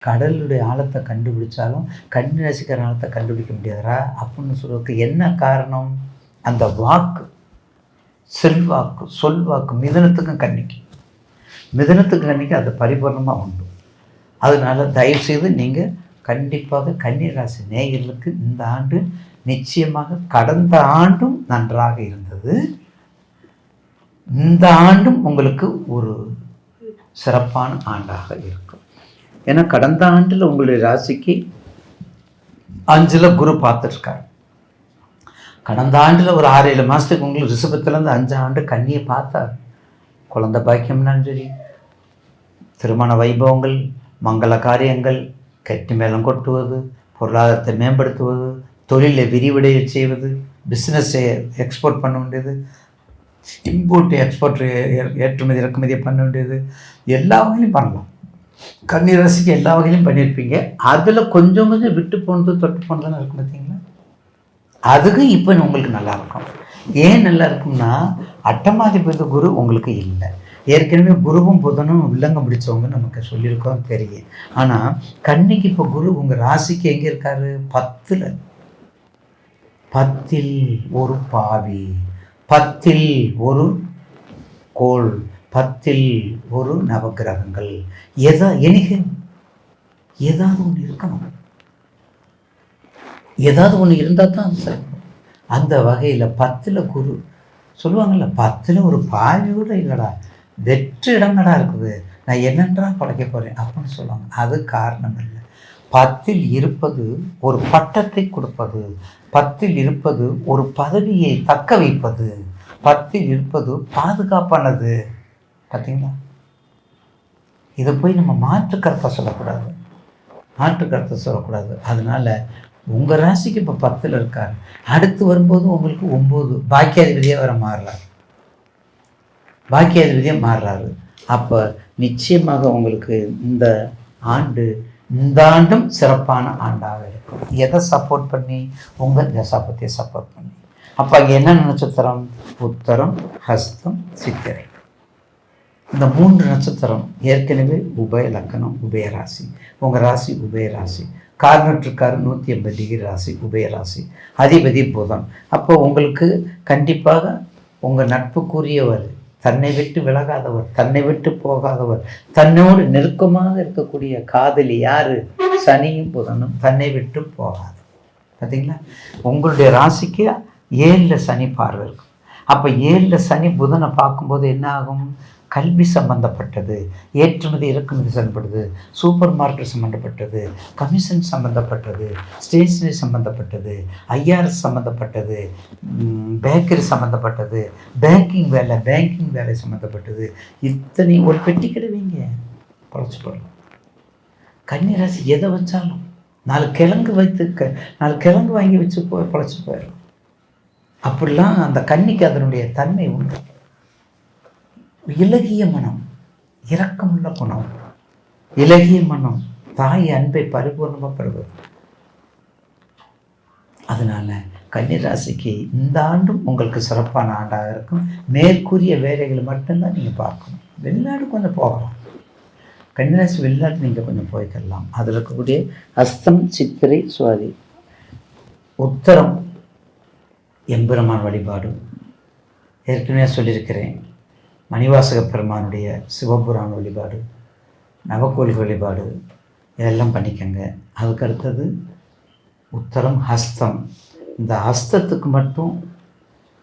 கடலுடைய ஆழத்தை கண்டுபிடிச்சாலும் கன்னி ராசிக்கார ஆழத்தை கண்டுபிடிக்க முடியாதா அப்படின்னு சொல்றதுக்கு என்ன காரணம்? அந்த வாக்கு, செல்வாக்கு, சொல்வாக்கு மிதனத்துக்கும் கன்னிக்கு அது பரிபூர்ணமாக உண்டு. அதனால தயவுசெய்து நீங்கள் கண்டிப்பாக கன்னி ராசி நேயர்களுக்கு இந்த ஆண்டு நிச்சயமாக, கடந்த ஆண்டும் நன்றாக இருந்தது, இந்த ஆண்டும் உங்களுக்கு ஒரு சிறப்பான ஆண்டாக இருக்கும். ஏன்னா கடந்த ஆண்டில் உங்களுடைய ராசிக்கு 5ல் குரு பார்த்துருக்காரு. கடந்த ஆண்டில் ஒரு 6-7 மாதத்துக்கு உங்களுக்கு ரிஷபத்துலேருந்து 5 ஆண்டு கன்னியை பார்த்தார். குழந்தை பாக்கியம்னாலும் சரி, திருமண வைபவங்கள், மங்கள காரியங்கள், கட்டி மேளம் கொட்டுவது, பொருளாதாரத்தை மேம்படுத்துவது, தொழிலை விரிவடைய செய்வது, பிஸ்னஸை எக்ஸ்போர்ட் பண்ண வேண்டியது, இம்போர்ட் எக்ஸ்போர்ட் ஏற்றுமதி இறக்குமதியை பண்ண வேண்டியது, எல்லா வகையிலையும் பண்ணலாம். கன்னி ராசிக்கு எல்லா வகையிலையும் பண்ணியிருப்பீங்க. அதில் கொஞ்சம் கொஞ்சம் விட்டு போனது தொட்டு போனதுன்னு இருக்கும் பார்த்தீங்களா? அதுக்கு இப்போ உங்களுக்கு நல்லா இருக்கும். ஏன் நல்லா இருக்கும்னா, அட்டமாதிபதி குரு உங்களுக்கு இல்லை. ஏற்கனவே குருவும் புதனும் வில்லங்க பிடிச்சவங்க நமக்கு சொல்லியிருக்கோம் தெரியும். ஆனால் கன்னிக்கு இப்போ குரு உங்கள் ராசிக்கு எங்கே இருக்காரு? 10ல் ஒரு பாவி, 10ல் ஒரு கோள், 10ல் ஒரு நவகிரகங்கள். ஏதாவது ஒன்று இருக்கணும். ஏதாவது ஒன்று இருந்தால் தான் சார். அந்த வகையில் 10ல் குரு சொல்லுவாங்கள்ல, 10ல் ஒரு பாவி கூட இல்லைடா, வெற்று இடங்கடா இருக்குது, நான் என்னன்றா படைக்க போகிறேன் அப்படின்னு சொல்லுவாங்க. அது காரணம் இல்லை. 10ல் இருப்பது ஒரு பட்டத்தை கொடுப்பது, 10ல் இருப்பது ஒரு பதவியை தக்க வைப்பது, 10ல் இருப்பது பாதுகாப்பானது. பார்த்தீங்களா? இதை போய் நம்ம மாற்று கருத்தை சொல்லக்கூடாது. அதனால உங்கள் ராசிக்கு இப்போ 10ல் இருக்கார். அடுத்து வரும்போது உங்களுக்கு 9 பாக்கியாதிபதியாக மாறுறாரு. அப்போ நிச்சயமாக உங்களுக்கு இந்த ஆண்டும் சிறப்பான ஆண்டாக இருக்கும். எதை சப்போர்ட் பண்ணி? உங்கள் தசாபத்தியை சப்போர்ட் பண்ணி. அப்போ அங்கே என்ன நட்சத்திரம்? உத்தரம், ஹஸ்தம், சித்திரை. இந்த 3 நட்சத்திரம் ஏற்கனவே உபய லக்கணம், உபயராசி. உங்கள் ராசி உபயராசி. கார்னட்ருக்காரு 180 டிகிரி ராசி, உபயராசி. அதிபதி புதன். அப்போ உங்களுக்கு கண்டிப்பாக உங்கள் நட்புக்குரியவர், தன்னை விட்டு விலகாதவர், தன்னை விட்டு போகாதவர், தன்னோடு நெருக்கமாக இருக்கக்கூடிய காதலி யாரு? சனியும் புதனும் தன்னை விட்டு போகாது. பார்த்தீங்களா? உங்களுடைய ராசிக்கு 7ல் சனி பார்வை இருக்கும். அப்போ 7ல் சனி புதனை பார்க்கும்போது என்ன ஆகும்? கல்வி சம்பந்தப்பட்டது, ஏற்றுமதி இறக்குமதி சம்பந்தப்பட்டது, சூப்பர் மார்க்கெட் சம்மந்தப்பட்டது, கமிஷன் சம்மந்தப்பட்டது, ஸ்டேஷனரி சம்மந்தப்பட்டது, ஐஆர்எஸ் சம்மந்தப்பட்டது, பேக்கரி சம்மந்தப்பட்டது, பேங்கிங் வேலை சம்மந்தப்பட்டது. இத்தனை ஒரு பெட்டி கிடைவீங்க பொழைச்சி போடலாம். கன்னி ராசி எதை வச்சாலும் 4 கிழங்கு வாங்கி வச்சு பொழைச்சி போயிடலாம். அப்படிலாம் அந்த கன்னிக்கு அதனுடைய தன்மை உண்டு. இலகிய மனம், இரக்கமுள்ள குணம், இலகிய மனம், தாய் அன்பை பரிபூர்ணமாக பெறுவது. அதனால கன்னிராசிக்கு இந்த ஆண்டும் உங்களுக்கு சிறப்பான ஆண்டாக இருக்கும். மேற்கூறிய வேலைகளை மட்டும்தான் நீங்கள் பார்க்கணும். வெளிநாடு கொஞ்சம் போகலாம். கன்னிராசி வெளிநாட்டு நீங்கள் கொஞ்சம் போய்க்கலாம். அதில் இருக்கக்கூடிய ஹஸ்தம், சித்திரை, சுவாதி, உத்தரம் எம்பெருமான் வழிபாடு ஏற்கனவே சொல்லியிருக்கிறேன். மணிவாசக பெருமானுடைய சிவபுராண வழிபாடு, நவக்கோயில் வழிபாடு, இதெல்லாம் பண்ணிக்கங்க. அதுக்கு அடுத்தது உத்தரம், ஹஸ்தம். இந்த ஹஸ்தத்துக்கு மட்டும்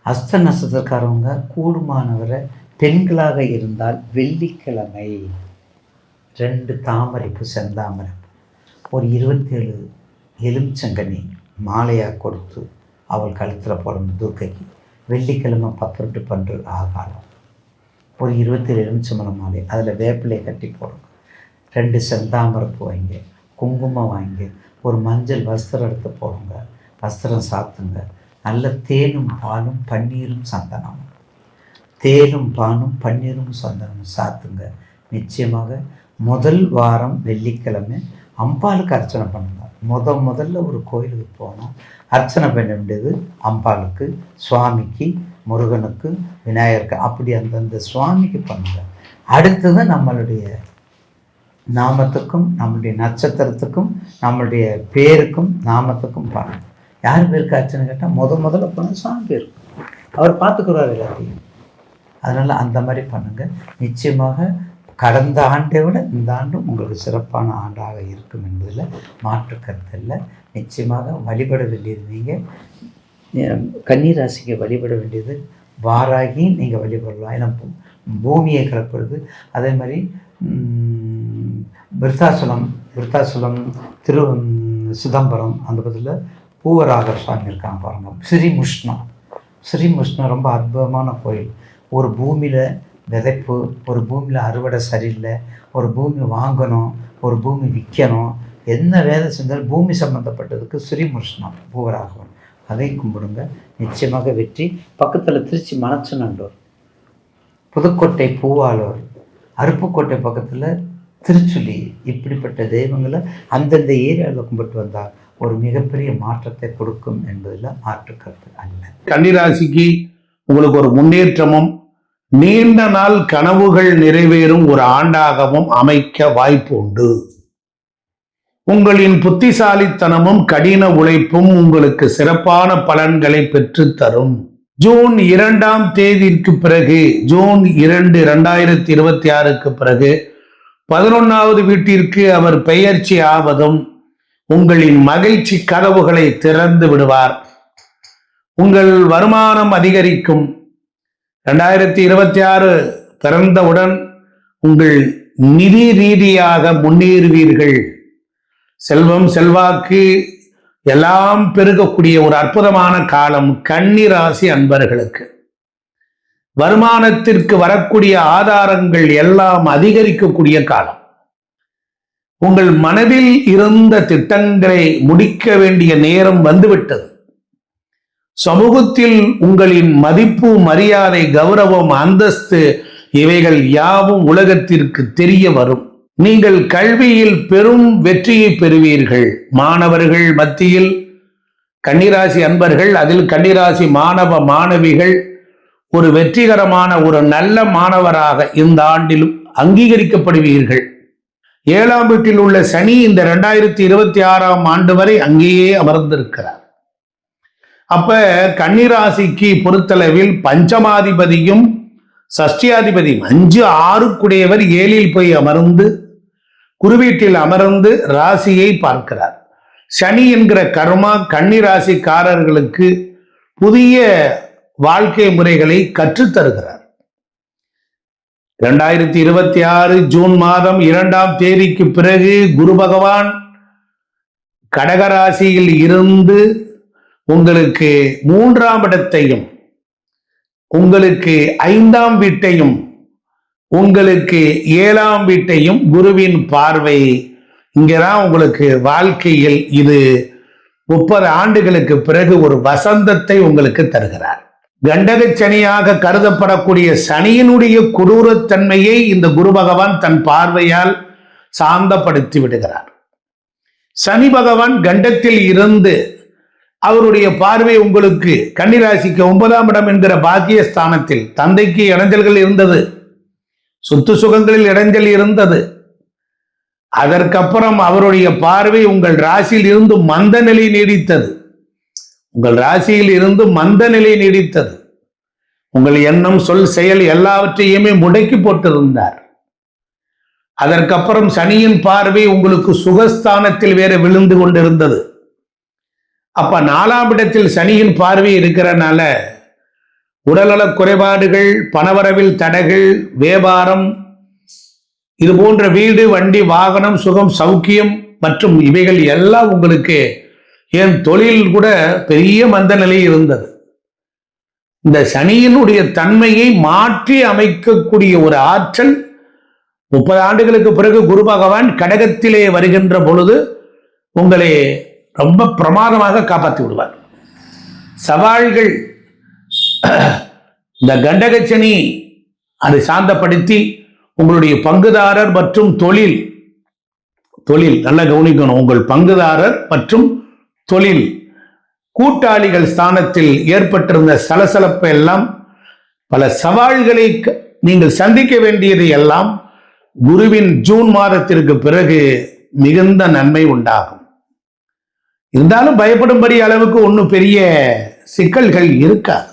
ஹஸ்த நட்சத்திரக்காரவங்க கூடுமானவரை பெண்களாக இருந்தால் வெள்ளிக்கிழமை 2 தாமரைப்பு, செந்தாமரை, ஒரு 27 எலுமிச்சங்கனி மாலையாக கொடுத்து அவள் கழுத்தில் போடணும் துர்க்கைக்கு. வெள்ளிக்கிழமை 10 பன்று ஆகாரம், ஒரு 27 எலுமிச்சம்பழம் மாலை, அதில் வேப்பிலையை கட்டி போடுங்க. 2 செந்தாமரைப்பூ வாங்கி, குங்குமம் வாங்கி, ஒரு மஞ்சள் வஸ்திரம் எடுத்து போடுங்க. வஸ்திரம் சாத்துங்க. நல்ல தேனும் பாலும் பன்னீரும் சந்தனமும் சாத்துங்க. நிச்சயமாக முதல் வாரம் வெள்ளிக்கிழமை அம்பாளுக்கு அர்ச்சனை பண்ணுங்க. முதல்ல ஒரு கோயிலுக்கு போனோம், அர்ச்சனை பண்ண வேண்டியது அம்பாளுக்கு, சுவாமிக்கு, முருகனுக்கு, விநாயகருக்கு, அப்படி அந்தந்த சுவாமிக்கு பண்ணுங்க. அடுத்தது நாமத்துக்கும் நம்மளுடைய நட்சத்திரத்துக்கும் நம்மளுடைய பேருக்கும் நாமத்துக்கும் பாருங்கள். யார் பேருக்கு ஆச்சுன்னு கேட்டால் முதல்ல போனால் சாமி பேருக்கு அவர் பார்த்துக்குறாரு எல்லாத்தையும். அதனால் அந்த மாதிரி பண்ணுங்கள். நிச்சயமாக கடந்த ஆண்டை விட இந்த ஆண்டும் உங்களுக்கு சிறப்பான ஆண்டாக இருக்கும் என்பதில் மாற்று கருத்து இல்லை. நிச்சயமாக வழிபட வேண்டியது நீங்கள் கன்னிராசிக்கு வழிபட வேண்டியது வாராகி நீங்கள் வழிபடலாம். ஏன்னா பூமியை கலப்புறது. அதே மாதிரி விருத்தாசலம் சிதம்பரம் அந்த பக்கத்தில் பூவராகர் சுவாமி இருக்காங்க பாருங்கள். ஸ்ரீமுஷ்ணம் ரொம்ப அற்புதமான கோயில். ஒரு பூமியில் விதைப்பு, ஒரு பூமியில் அறுவடை சரியில்லை, ஒரு பூமி வாங்கணும், ஒரு பூமி விற்கணும், என்ன வேலை செஞ்சாலும் பூமி சம்மந்தப்பட்டதுக்கு ஸ்ரீமுஷ்ணம் பூவராகவன் அதையும் கும்பிடுங்க. நிச்சயமாக வெற்றி. பக்கத்தில் திருச்சி மணச்சநல்லூர், புதுக்கோட்டை பூவாளூர், அருப்புக்கோட்டை பக்கத்தில் திருச்சுழி, இப்படிப்பட்ட தெய்வங்களை அந்தந்த ஏரியாவில் கும்பிட்டு வந்தால் ஒரு மிகப்பெரிய மாற்றத்தை கொடுக்கும் என்பதில் மாற்று கருத்து அல்ல. கன்னிராசிக்கு உங்களுக்கு ஒரு முன்னேற்றமும் நீண்ட நாள் கனவுகள் நிறைவேறும் ஒரு ஆண்டாகவும் அமைக்க வாய்ப்பு உண்டு. உங்களின் புத்திசாலித்தனமும் கடின உழைப்பும் உங்களுக்கு சிறப்பான பலன்களை பெற்று தரும். ஜூன் 2ஆம் தேதிக்கு பிறகு, ஜூன் 2, 2026 பிறகு 11வது வீட்டிற்கு அவர் பெயர்ச்சி ஆவதும் உங்களின் மகிழ்ச்சி கதவுகளை திறந்து விடுவார். உங்கள் வருமானம் அதிகரிக்கும். 2026 பிறந்தவுடன் உங்கள் நிதி ரீதியாக முன்னேறுவீர்கள். செல்வம் செல்வாக்கு எல்லாம் பெருகக்கூடிய ஒரு அற்புதமான காலம் கன்னிராசி அன்பர்களுக்கு. வருமானத்திற்கு வரக்கூடிய ஆதாரங்கள் எல்லாம் அதிகரிக்கக்கூடிய காலம். உங்கள் மனதில் இருந்த திட்டங்களை முடிக்க வேண்டிய நேரம் வந்துவிட்டது. சமூகத்தில் உங்களின் மதிப்பு, மரியாதை, கௌரவம், அந்தஸ்து இவைகள் யாவும் உலகத்திற்கு தெரிய வரும். நீங்கள் கல்வியில் பெரும் வெற்றியை பெறுவீர்கள். மாணவர்கள் மத்தியில் கன்னிராசி அன்பர்கள், அதில் கன்னிராசி மாணவ மாணவிகள் ஒரு வெற்றிகரமான ஒரு நல்ல மாணவராக இந்த ஆண்டிலும் அங்கீகரிக்கப்படுவீர்கள். 7ஆம் வீட்டில் உள்ள சனி இந்த 2026ஆம் ஆண்டு வரை அங்கேயே அமர்ந்திருக்கிறார். அப்ப கன்னிராசிக்கு பொறுத்தளவில் பஞ்சமாதிபதியும் சஷ்டியாதிபதியும் 5, 6 7இல் போய் அமர்ந்து குருவீட்டில் அமர்ந்து ராசியை பார்க்கிறார். சனி என்கிற கர்மா கன்னிராசிக்காரர்களுக்கு புதிய வாழ்க்கை முறைகளை கற்றுத்தருகிறார். 2026 ஜூன் மாதம் 2ஆம் தேதிக்கு பிறகு குரு பகவான் கடகராசியில் இருந்து உங்களுக்கு 3ஆம் இடத்தையும், உங்களுக்கு 5ஆம் வீட்டையும், உங்களுக்கு 7ஆம் வீட்டையும் குருவின் பார்வை இங்கதான் உங்களுக்கு வாழ்க்கையில் இது 30 ஆண்டுகளுக்கு பிறகு ஒரு வசந்தத்தை உங்களுக்கு தருகிறார். கண்டக சனியாக கருதப்படக்கூடிய சனியினுடைய கொடூரத்தன்மையை இந்த குரு பகவான் தன் பார்வையால் சாந்தப்படுத்தி விடுகிறார். சனி பகவான் கண்டத்தில் இருந்து அவருடைய பார்வை உங்களுக்கு கன்னிராசிக்கு 9ஆம் இடம் என்கிற பாக்கியஸ்தானத்தில் தந்தைக்கு இடைஞ்சல்கள் இருந்தது, சொத்து சுகங்களில் இடைஞ்சல் இருந்தது. அதற்கப்புறம் அவருடைய பார்வை உங்கள் ராசியில் இருந்து மந்த நிலை நீடித்தது. உங்கள் ராசியில் இருந்து மந்த நிலை நீடித்தது. உங்கள் எண்ணம், சொல், செயல் எல்லாவற்றையுமே முடக்கி போட்டிருந்தார். அதற்கப்புறம் சனியின் பார்வை உங்களுக்கு சுகஸ்தானத்தில் வேற விழுந்து கொண்டிருந்தது. அப்ப 4ஆம் இடத்தில் சனியின் பார்வை இருக்கிறனால உடல்நல குறைபாடுகள், பணவரவில் தடைகள், வியாபாரம், இது போன்ற வீடு, வண்டி, வாகனம், சுகம், சௌக்கியம் மற்றும் இவைகள் எல்லாம் உங்களுக்கு, என் தொழில் கூட பெரிய மந்த நிலை இருந்தது. இந்த சனியினுடைய தன்மையை மாற்றி அமைக்கக்கூடிய ஒரு ஆற்றல் 30 ஆண்டுகளுக்கு பிறகு குரு பகவான் கடகத்திலே வருகின்ற பொழுது உங்களை ரொம்ப பிரமாதமாக காப்பாற்றி விடுவார். சவால்கள் இந்த கண்டகச்சனி அதை சாந்தப்படுத்தி உங்களுடைய பங்குதாரர் மற்றும் தொழில் நல்லா கவனிக்கணும். உங்கள் பங்குதாரர் மற்றும் தொழில் கூட்டாளிகள் ஸ்தானத்தில் ஏற்பட்டிருந்த சலசலப்பை எல்லாம், பல சவால்களை நீங்கள் சந்திக்க வேண்டியதை எல்லாம் குருவின் ஜூன் மாதத்திற்கு பிறகு மிகுந்த நன்மை உண்டாகும். இருந்தாலும் பயப்படும்படி அளவுக்கு ஒன்றும் பெரிய சிக்கல்கள் இருக்காது.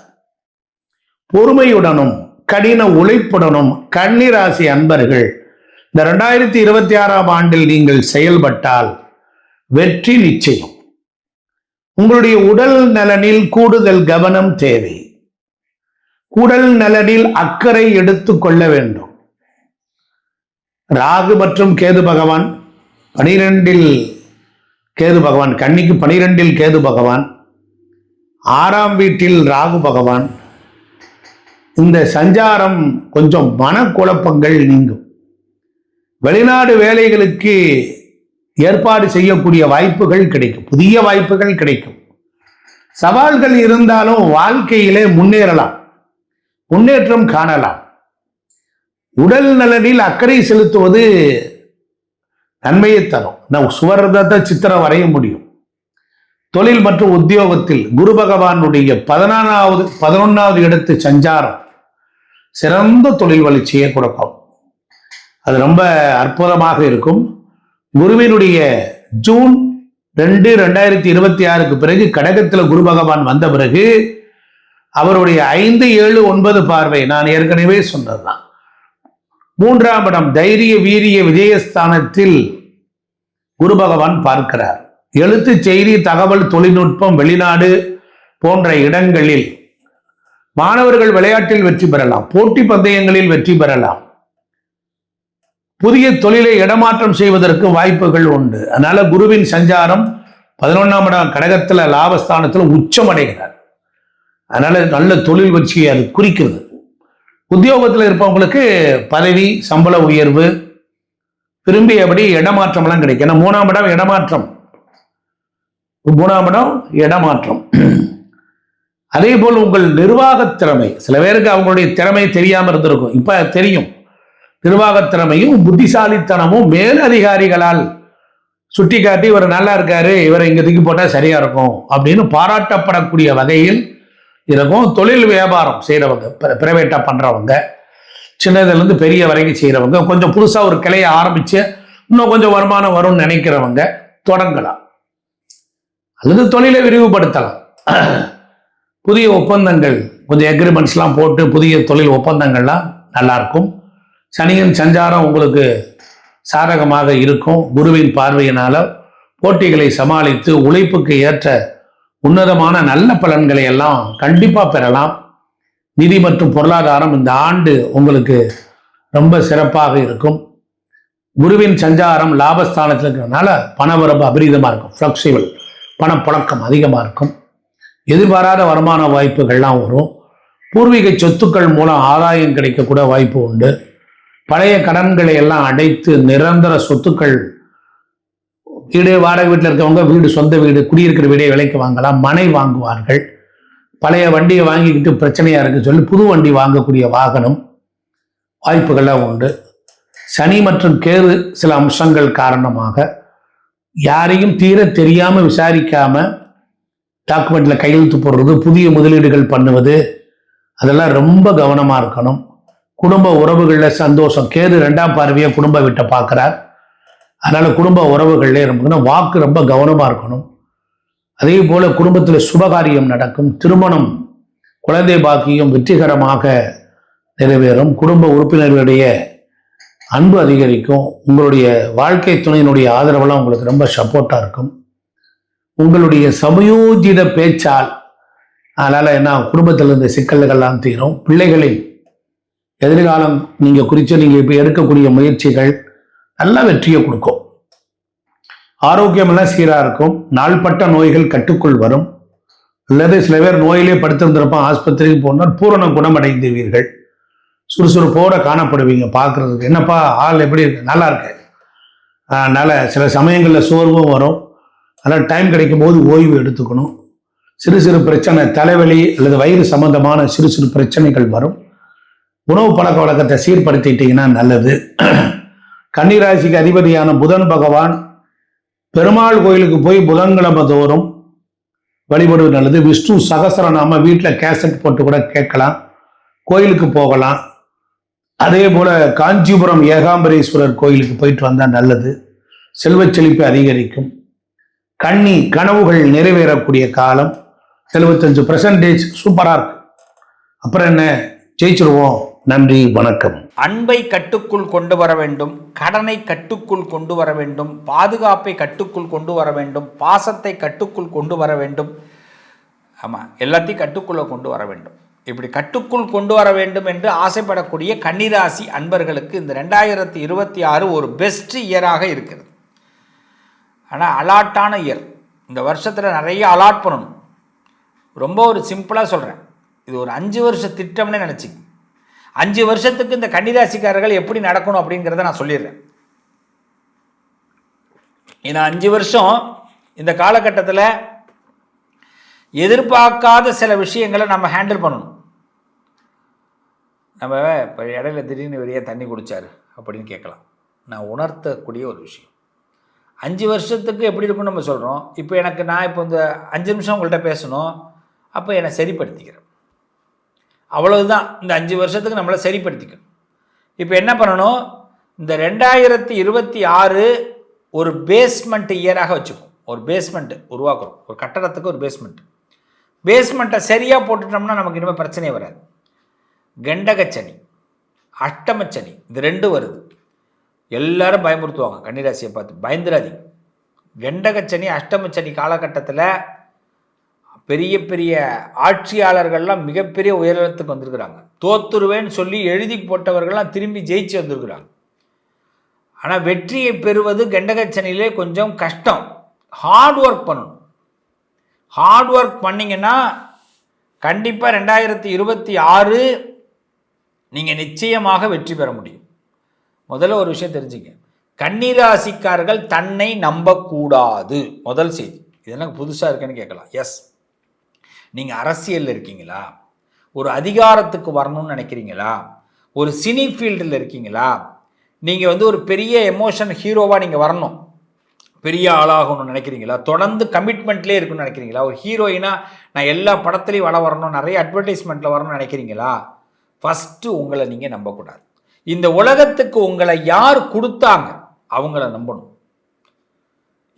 பொறுமையுடனும் கடின உழைப்புடனும் கன்னிராசி அன்பர்கள் இந்த 2026ஆம் ஆண்டில் நீங்கள் செயல்பட்டால் வெற்றி நிச்சயம். உங்களுடைய உடல் நலனில் கூடுதல் கவனம் தேவை. உடல் நலனில் அக்கறை எடுத்துக் கொள்ள வேண்டும். ராகு மற்றும் கேது பகவான் 12இல் கேது பகவான், கன்னிக்கு 12இல் கேது பகவான், 6ஆம் வீட்டில் ராகு பகவான். இந்த சஞ்சாரம் கொஞ்சம் மனக்குழப்பங்கள் நீங்கும். வெளிநாடு வேலைகளுக்கு ஏற்பாடு செய்யக்கூடிய வாய்ப்புகள் கிடைக்கும். புதிய வாய்ப்புகள் கிடைக்கும். சவால்கள் இருந்தாலும் வாழ்க்கையிலே முன்னேறலாம், முன்னேற்றம் காணலாம். உடல் நலனில் அக்கறை செலுத்துவது நன்மையை தரும். நாம் சுவரத்தை சித்திரம் வரைய முடியும். தொழில் மற்றும் உத்தியோகத்தில் குரு பகவானுடைய 11வது இடத்து சஞ்சாரம் சிறந்த தொழில் வளர்ச்சியை கொடுக்கும். அது ரொம்ப அற்புதமாக இருக்கும். குருவினுடைய ஜூன் 2, 2026க்கு பிறகு கடகத்தில் குரு பகவான் வந்த பிறகு அவருடைய 5, 7, 9 பார்வை நான் ஏற்கனவே சொன்னதுதான். 3ஆம் இடம் தைரிய வீரிய விஜயஸ்தானத்தில் குரு பகவான் பார்க்கிறார். எழுத்து செய்தி தகவல் தொழில்நுட்பம் வெளிநாடு போன்ற இடங்களில் மாணவர்கள் விளையாட்டில் வெற்றி பெறலாம், போட்டி பந்தயங்களில் வெற்றி பெறலாம், புதிய தொழிலை இடமாற்றம் செய்வதற்கு வாய்ப்புகள் உண்டு. அதனால குருவின் சஞ்சாரம் 11ஆம் இடம் கடகத்துல லாபஸ்தானத்துல உச்சம் அடைகிறார். அதனால நல்ல தொழில் வெற்றியை அது குறிக்கிறது. உத்தியோகத்தில் இருப்பவங்களுக்கு பதவி சம்பள உயர்வு விரும்பியபடி இடமாற்றம் எல்லாம் கிடைக்கும். ஏன்னா 3ஆம் இடம் இடமாற்றம், 3ஆம் இடம் இடமாற்றம். அதே போல் உங்கள் நிர்வாக திறமை, சில பேருக்கு அவங்களுடைய திறமை தெரியாம இருந்திருக்கும், இப்ப தெரியும். நிர்வாக திறமையும் புத்திசாலித்தனமும் மேலதிகாரிகளால் சுட்டி காட்டி இவர் நல்லா இருக்காரு, இவரை இங்க தூக்கி போட்டா சரியா இருக்கும் அப்படின்னு பாராட்டப்படக்கூடிய வகையில் இருக்கும். தொழில் வியாபாரம் செய்யறவங்க, பிரைவேட்டா பண்றவங்க, சின்னதுலேருந்து பெரிய வரைக்கும் செய்யறவங்க, கொஞ்சம் புதுசா ஒரு கிளையை ஆரம்பிச்சு இன்னும் கொஞ்சம் வருமானம் வரும்னு நினைக்கிறவங்க தொடங்கலாம் அல்லது தொழிலை விரிவுபடுத்தலாம். புதிய ஒப்பந்தங்கள், கொஞ்சம் எக்ரிமெண்ட்ஸ்லாம் போட்டு புதிய தொழில் ஒப்பந்தங்கள்லாம் நல்லா இருக்கும். சனியின் சஞ்சாரம் உங்களுக்கு சாதகமாக இருக்கும். குருவின் பார்வையினால போட்டிகளை சமாளித்து உழைப்புக்கு ஏற்ற உன்னதமான நல்ல பலன்களை எல்லாம் கண்டிப்பா பெறலாம். நிதி மற்றும் பொருளாதாரம் இந்த ஆண்டு உங்களுக்கு ரொம்ப சிறப்பாக இருக்கும். குருவின் சஞ்சாரம் லாபஸ்தானத்தில் இருக்கிறதுனால பணவரவு அபரிதமாக இருக்கும். ஃப்ளெக்சிபிள் பணப்புழக்கம் அதிகமாக இருக்கும். எதிர்பாராத வருமான வாய்ப்புகள்லாம் வரும். பூர்வீக சொத்துக்கள் மூலம் ஆதாயம் கிடைக்கக்கூட வாய்ப்பு உண்டு. பழைய கடன்களை எல்லாம் அடைத்து நிரந்தர சொத்துக்கள், வீடு வாடகை வீட்டில் இருக்கவங்க வீடு, சொந்த வீடு, குடியிருக்கிற வீடை விலைக்கு வாங்கலாம், மனை வாங்குவார்கள். பழைய வண்டியை வாங்கிக்கிட்டு பிரச்சனையா இருக்கு சொல்லி புது வண்டி வாங்கக்கூடிய வாகனம் வாய்ப்புகள்லாம் உண்டு. சனி மற்றும் கேது சில அம்சங்கள் காரணமாக யாரையும் தீர தெரியாம விசாரிக்காம டாக்குமெண்ட்ல கையெழுத்து போடுறது, புதிய முதலீடுகள் பண்ணுவது, அதெல்லாம் ரொம்ப கவனமா இருக்கணும். குடும்ப உறவுகளில் சந்தோஷம். கேது 2ஆம் பார்வையை குடும்ப வீட்டை பார்க்கிறார். அதனால குடும்ப உறவுகளில் இருக்கணும், வாக்கு ரொம்ப கவனமா இருக்கணும். அதே போல குடும்பத்தில் சுபகாரியம் நடக்கும். திருமணம், குழந்தை பாக்கியம் வெற்றிகரமாக நிறைவேறும். குடும்ப உறுப்பினர்களுடைய அன்பு அதிகரிக்கும். உங்களுடைய வாழ்க்கை துணையினுடைய ஆதரவெல்லாம் உங்களுக்கு ரொம்ப சப்போர்ட்டா இருக்கும். உங்களுடைய சமயோஜித பேச்சால் அதனால என்ன குடும்பத்தில் இருந்த சிக்கல்கள்லாம் தீரும். பிள்ளைகளின் எதிர்காலம் நீங்க இப்ப எடுக்கக்கூடிய முயற்சிகள் நல்ல வெற்றியை கொடுக்கும். ஆரோக்கியம் எல்லாம் சீரா இருக்கும். நாள்பட்ட நோய்கள் கட்டுக்குள் வரும். அல்லது சில பேர் நோயிலே படுத்திருந்திருப்பான், ஆஸ்பத்திரிக்கு போனால் பூரண குணமடைந்துவீர்கள். சுறுசுறுப்போட காணப்படுவீங்க. பார்க்கறதுக்கு என்னப்பா ஆள் எப்படி இருக்கு, நல்லா இருக்கு. அதனால சில சமயங்களில் சோர்வும் வரும். அதனால் டைம் கிடைக்கும் போது ஓய்வு எடுத்துக்கணும். சிறு சிறு பிரச்சனை, தலைவலி அல்லது வயிறு சம்பந்தமான சிறு சிறு பிரச்சனைகள் வரும். உணவு பழக்க வழக்கத்தை சீர்படுத்திட்டீங்கன்னா நல்லது. கன்னிராசிக்கு அதிபதியான புதன் பகவான் பெருமாள் கோயிலுக்கு போய் புதன்கிழமை தோறும் வழிபடுவது நல்லது. விஷ்ணு சகசரநாம வீட்டில் கேசட் போட்டு கூட கேட்கலாம். கோயிலுக்கு போகலாம். அதே போல காஞ்சிபுரம் ஏகாம்பரேஸ்வரர் கோயிலுக்கு போயிட்டு வந்தா நல்லது. செல்வச் செழிப்பு அதிகரிக்கும். கனவுகள் நிறைவேறக்கூடிய காலம். 75% சூப்பரா இருக்கு. அப்புறம் என்ன, ஜெயிச்சிருவோம். நன்றி, வணக்கம். அன்பை கட்டுக்குள் கொண்டு வர வேண்டும், கடனை கட்டுக்குள் கொண்டு வர வேண்டும், பாதுகாப்பை கட்டுக்குள் கொண்டு வர வேண்டும், பாசத்தை கட்டுக்குள் கொண்டு வர வேண்டும். ஆமாம், எல்லாத்தையும் கட்டுக்குள்ளே கொண்டு வர வேண்டும். இப்படி கட்டுக்குள் கொண்டு வர வேண்டும் என்று ஆசைப்படக்கூடிய கன்னிராசி அன்பர்களுக்கு இந்த 2026 ஒரு பெஸ்ட் இயராக இருக்கிறது. ஆனால் அலாட்டான இயர். இந்த வருஷத்தில் நிறைய அலாட் பண்ணணும். ரொம்ப ஒரு சிம்பிளாக சொல்கிறேன், இது ஒரு 5 வருஷ திட்டம்னு நினச்சிங்க. 5 வருஷத்துக்கு இந்த கன்னிராசிக்காரர்கள் எப்படி நடக்கணும் அப்படிங்கிறத நான் சொல்லிடுறேன். ஏன்னா 5 வருஷம் இந்த காலகட்டத்தில் எதிர்பார்க்காத சில விஷயங்களை நம்ம ஹேண்டில் பண்ணணும். நம்ம இப்போ இடையில திடீர்னு வெளியே தண்ணி குடித்தார் அப்படின்னு கேட்கலாம். நான் உணர்த்தக்கூடிய ஒரு விஷயம், 5 வருஷத்துக்கு எப்படி இருக்குன்னு நம்ம சொல்கிறோம். இப்போ நான் இப்போ இந்த 5 நிமிஷம் உங்கள்கிட்ட பேசணும், அப்போ என்னை சரிப்படுத்திக்கிறேன். அவ்வளவுதான். இந்த 5 வருஷத்துக்கு நம்மளை சரிப்படுத்திக்கணும். இப்போ என்ன பண்ணணும், இந்த 2026 ஒரு பேஸ்மெண்ட் இயராக வச்சுப்போம். ஒரு பேஸ்மெண்ட்டு உருவாக்குறோம். ஒரு கட்டடத்துக்கு ஒரு பேஸ்மெண்ட்டை சரியாக போட்டுட்டோம்னா நமக்கு இனிமேல் பிரச்சனையே வராது. கண்டகச்சனி, அஷ்டமச்சனி, இது 2 வருது. எல்லாரும் பயமுறுத்துவாங்க கன்னிராசியை பார்த்து. பயந்துராதீங்க. கண்டகச்சனி அஷ்டமச்சனி காலகட்டத்தில் பெரிய பெரிய ஆட்சியாளர்கள்லாம் மிகப்பெரிய உயரத்துக்கு வந்திருக்கிறாங்க. தோத்துருவேன்னு சொல்லி எழுதி போட்டவர்கள்லாம் திரும்பி ஜெயிச்சு வந்திருக்கிறாங்க. ஆனால் வெற்றியை பெறுவது கண்டகச்சனிலே கொஞ்சம் கஷ்டம். ஹார்ட் ஒர்க் பண்ணணும். ஹார்ட் ஒர்க் பண்ணிங்கன்னா கண்டிப்பாக 2026 நீங்கள் நிச்சயமாக வெற்றி பெற முடியும். முதல்ல ஒரு விஷயம் தெரிஞ்சுங்க, கன்னிராசிக்காரர்கள் தன்னை நம்பக்கூடாது. முதல் செய்தி. இது எனக்கு புதுசாக இருக்குன்னு கேட்கலாம். எஸ், நீங்கள் அரசியலில் இருக்கீங்களா, ஒரு அதிகாரத்துக்கு வரணும்னு நினைக்கிறீங்களா, ஒரு சினி ஃபீல்டில் இருக்கீங்களா, நீங்கள் ஒரு பெரிய எமோஷன் ஹீரோவாக நீங்கள் வரணும், பெரிய ஆளாகணும்னு நினைக்கிறீங்களா, தொடர்ந்து கமிட்மெண்ட்லேயே இருக்கணும்னு நினைக்கிறீங்களா, ஒரு ஹீரோயினா நான் எல்லா படத்துலையும் வரணும், நிறைய அட்வர்டைஸ்மெண்ட்டில் வரணும்னு நினைக்கிறீங்களா, ஃபஸ்ட்டு உங்களை நீங்கள் நம்பக்கூடாது. இந்த உலகத்துக்கு உங்களை யார் கொடுத்தாங்க அவங்கள நம்பணும்.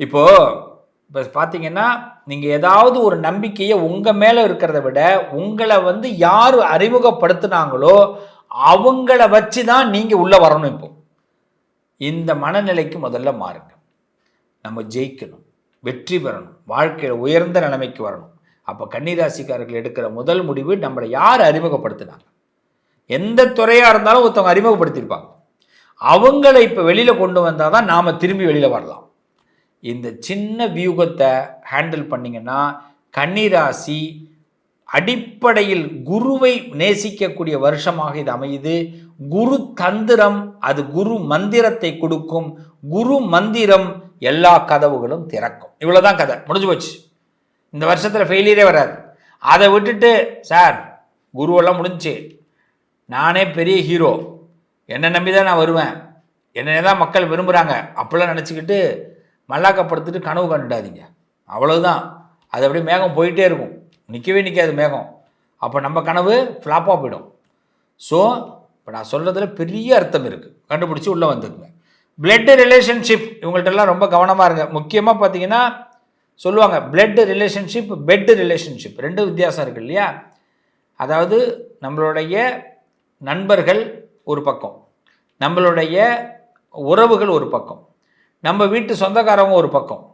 இப்போ பார்த்தீங்கன்னா, நீங்கள் ஏதாவது ஒரு நம்பிக்கையை உங்கள் மேலே இருக்கிறத விட உங்களை யார் அறிமுகப்படுத்தினாங்களோ அவங்கள வச்சு தான் நீங்கள் உள்ளே வரணும். இப்போ இந்த மனநிலைக்கு முதல்ல மாறுங்க. நம்ம ஜெயிக்கணும், வெற்றி பெறணும், வாழ்க்கையில் உயர்ந்த நிலைமைக்கு வரணும். அப்போ கன்னிராசிக்காரர்கள் எடுக்கிற முதல் முடிவு, நம்மளை யார் அறிமுகப்படுத்தினாங்க. எந்த துறையாக இருந்தாலும் ஒருத்தவங்க அறிமுகப்படுத்தியிருப்பாங்க. அவங்களை இப்போ வெளியில் கொண்டு வந்தால் தான் நாம் திரும்பி வெளியில் வரலாம். இந்த சின்ன வியூகத்தை ஹேண்டில் பண்ணிங்கன்னா கன்னிராசி அடிப்படையில் குருவை நேசிக்கக்கூடிய வருஷமாக இது அமையுது. குரு தந்திரம், அது குரு மந்திரத்தை கொடுக்கும். குரு மந்திரம் எல்லா கதவுகளும் திறக்கும். இவ்வளோதான் கதை, முடிஞ்சு போச்சு. இந்த வருஷத்தில் ஃபெயிலியரே வராது. அதை விட்டுட்டு சார் குருவெல்லாம் முடிஞ்சு, நானே பெரிய ஹீரோ, என்னை நம்பி தான் நான் வருவேன், என்னை தான் மக்கள் விரும்புகிறாங்க அப்படிலாம் நினச்சிக்கிட்டு மல்லாக்கப்படுத்திட்டு கனவு கண்டுடாதீங்க. அவ்வளவுதான். அது அப்படியே மேகம் போயிட்டே இருக்கும், நிற்கவே நிற்காது மேகம். அப்போ நம்ம கனவு ஃப்ளாப்பாக போயிடும். ஸோ இப்போ நான் சொல்கிறதுல பெரிய அர்த்தம் இருக்குது, கண்டுபிடிச்சி உள்ளே வந்துக்குங்க. பிளட் ரிலேஷன்ஷிப், இவங்கள்ட்டெல்லாம் ரொம்ப கவனமாக இருங்க. முக்கியமாக பார்த்தீங்கன்னா சொல்லுவாங்க பிளட் ரிலேஷன்ஷிப், பெட் ரிலேஷன்ஷிப், 2 வித்தியாசம் இருக்குது இல்லையா. அதாவது நம்மளுடைய நண்பர்கள் ஒரு பக்கம், நம்மளுடைய உறவுகள் ஒரு பக்கம், நம்ம வீட்டு சொந்தக்காரவங்க ஒரு பக்கம்,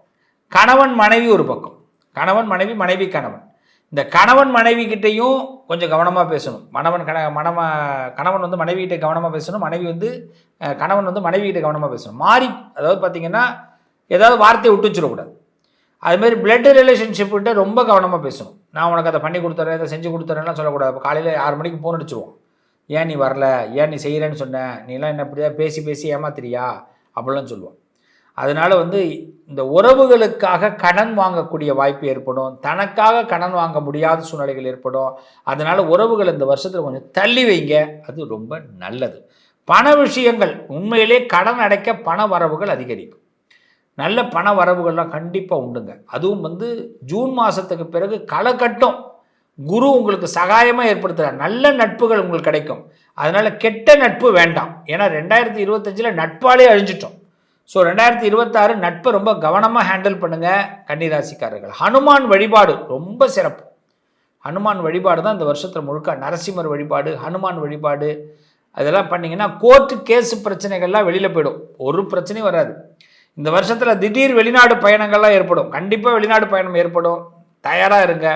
கணவன் மனைவி ஒரு பக்கம், கணவன் மனைவி, மனைவி கணவன். இந்த கணவன் மனைவி கிட்டையும் கொஞ்சம் கவனமாக பேசணும். கணவன் மனைவிகிட்ட கவனமாக பேசணும், கணவன் மனைவிகிட்ட கவனமாக பேசணும். மாறி, அதாவது பார்த்தீங்கன்னா ஏதாவது வார்த்தையை விட்டு வச்சிடக்கூடாது. அதுமாதிரி பிளட் ரிலேஷன்ஷிப்கிட்ட ரொம்ப கவனமாக பேசணும். நான் உனக்கு அதை பண்ணி கொடுத்துறேன், இதை செஞ்சு கொடுத்துறேன்லாம் சொல்லக்கூடாது. இப்போ காலையில் 6 மணிக்கு ஃபோன் அடிச்சிருவோம், ஏன் நீ வரல, ஏன் நீ செய்கிறேன்னு சொன்ன, நீலாம் என்ன இப்படியா பேசி பேசி ஏமாத்துறியா அப்படிலாம் சொல்லுவோம். அதனால் இந்த உறவுகளுக்காக கடன் வாங்கக்கூடிய வாய்ப்பு ஏற்படும், தனக்காக கடன் வாங்க முடியாத சூழ்நிலைகள் ஏற்படும். அதனால் உறவுகள் இந்த வருஷத்தில் கொஞ்சம் தள்ளி வைங்க, அது ரொம்ப நல்லது. பண விஷயங்கள், உண்மையிலே கடன் அடைக்க பண வரவுகள் அதிகரிக்கும். நல்ல பண வரவுகள்லாம் கண்டிப்பாக உண்டுங்க. அதுவும் ஜூன் மாதத்துக்கு பிறகு களை கட்டும். குரு உங்களுக்கு சகாயமாக ஏற்படுத்துகிறார். நல்ல நட்புகள் உங்களுக்கு கிடைக்கும். அதனால் கெட்ட நட்பு வேண்டாம். ஏன்னா 2025 நட்பாலே அழிஞ்சிட்டோம். ஸோ 2026 நட்பை ரொம்ப கவனமாக ஹேண்டில் பண்ணுங்கள் கன்னிராசிக்காரர்கள். ஹனுமான் வழிபாடு ரொம்ப சிறப்பு. ஹனுமான் வழிபாடு தான் இந்த வருஷத்தில் முழுக்க. நரசிம்மர் வழிபாடு, ஹனுமான் வழிபாடு அதெல்லாம் பண்ணிங்கன்னா கோர்ட்டு கேஸு பிரச்சனைகள்லாம் வெளியில் போயிடும். ஒரு பிரச்சனையும் வராது. இந்த வருஷத்தில் திடீர் வெளிநாடு பயணங்கள்லாம் ஏற்படும். கண்டிப்பாக வெளிநாடு பயணம் ஏற்படும். தயாராக இருங்க.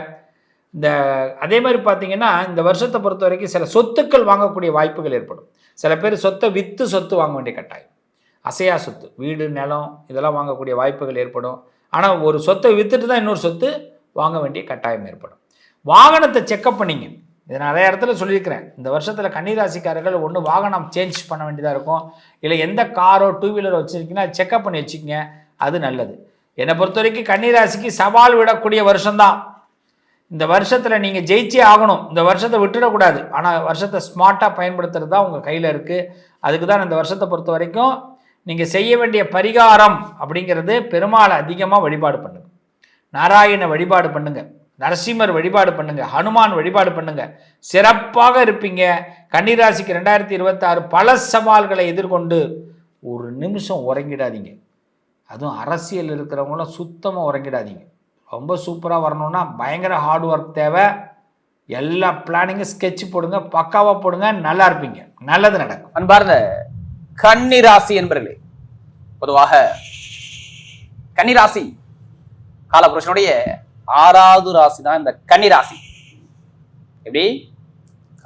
அதே மாதிரி பார்த்தீங்கன்னா இந்த வருஷத்தை பொறுத்த வரைக்கும் சில சொத்துக்கள் வாங்கக்கூடிய வாய்ப்புகள் ஏற்படும். சில பேர் சொத்தை விற்று சொத்து வாங்க வேண்டிய கட்டாயம். அசையா சொத்து, வீடு, நிலம் இதெல்லாம் வாங்கக்கூடிய வாய்ப்புகள் ஏற்படும். ஆனால் ஒரு சொத்தை விற்றுட்டு தான் இன்னொரு சொத்து வாங்க வேண்டிய கட்டாயம் ஏற்படும். வாகனத்தை செக்கப் பண்ணிங்க. இதை நிறைய இடத்துல சொல்லியிருக்கிறேன். இந்த வருஷத்தில் கன்னிராசிக்காரர்கள் ஒன்று வாகனம் சேஞ்ச் பண்ண வேண்டியதாக இருக்கும். இல்லை எந்த காரோ டூ வீலரோ வச்சுருக்கீங்கன்னா செக்கப் பண்ணி வச்சுக்கோங்க. அது நல்லது. என்னை பொறுத்த வரைக்கும் கன்னிராசிக்கு சவால் விடக்கூடிய வருஷம்தான். இந்த வருஷத்தில் நீங்கள் ஜெயிச்சே ஆகணும். இந்த வருஷத்தை விட்டுடக்கூடாது. ஆனால் வருஷத்தை ஸ்மார்ட்டாக பயன்படுத்துறது தான் உங்கள் கையில் இருக்குது. அதுக்கு தான் இந்த வருஷத்தை பொறுத்த வரைக்கும் நீங்கள் செய்ய வேண்டிய பரிகாரம் அப்படிங்கிறது பெருமாளை அதிகமாக வழிபாடு பண்ணுங்க. நாராயண வழிபாடு பண்ணுங்க, நரசிம்மர் வழிபாடு பண்ணுங்க, ஹனுமான் வழிபாடு பண்ணுங்க. சிறப்பாக இருப்பீங்க. கன்னிராசிக்கு 2026 பல சவால்களை எதிர்கொண்டு ஒரு நிமிஷம் உறங்கிடாதீங்க. அதுவும் அரசியல் இருக்கிறவங்களாம் சுத்தமாக உறங்கிடாதீங்க. ரொம்ப சூப்பராக வரணும்னா பயங்கர ஹார்ட் ஒர்க் தேவை. எல்லா பிளானிங்கும் ஸ்கெட்ச் போடுங்க, பக்காவாக போடுங்க, நல்லா இருப்பீங்க. நல்லது நடக்கும். அன்பார்ந்த கன்னிராசி என்பர்களே, பொதுவாக கன்னிராசி காலபுருஷனுடைய 6வது ராசி தான் இந்த கன்னிராசி. எப்படி?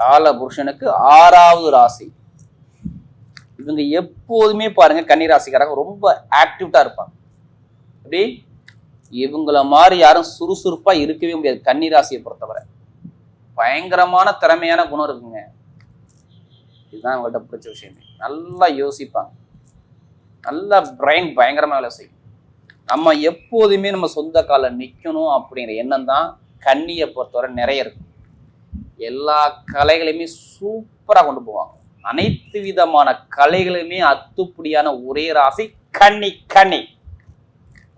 காலபுருஷனுக்கு 6வது ராசி. இவங்க எப்போதுமே பாருங்க கன்னிராசிக்காரங்க ரொம்ப ஆக்டிவ்டா இருப்பாங்க. எப்படி? இவங்கள மாதிரி யாரும் சுறுசுறுப்பா இருக்கவே முடியாது. கன்னிராசியை பொறுத்தவரை பயங்கரமான திறமையான குணம் இருக்குங்க. இதுதான் அவங்கள்ட்ட பிடிச்ச விஷயமே. நல்லா யோசிப்பாங்க, நல்லா பிரைன் பயங்கரமா வேலை செய்யும். நம்ம எப்போதுமே நம்ம சொந்த கால நிற்கணும் அப்படிங்கிற எண்ணம் தான் கன்னியை பொறுத்தவரை நிறைய இருக்கு. எல்லா கலைகளையுமே சூப்பராக கொண்டு போவாங்க. அனைத்து விதமான கலைகளுமே அத்துப்படியான ஒரே ராசி கன்னி. கன்னி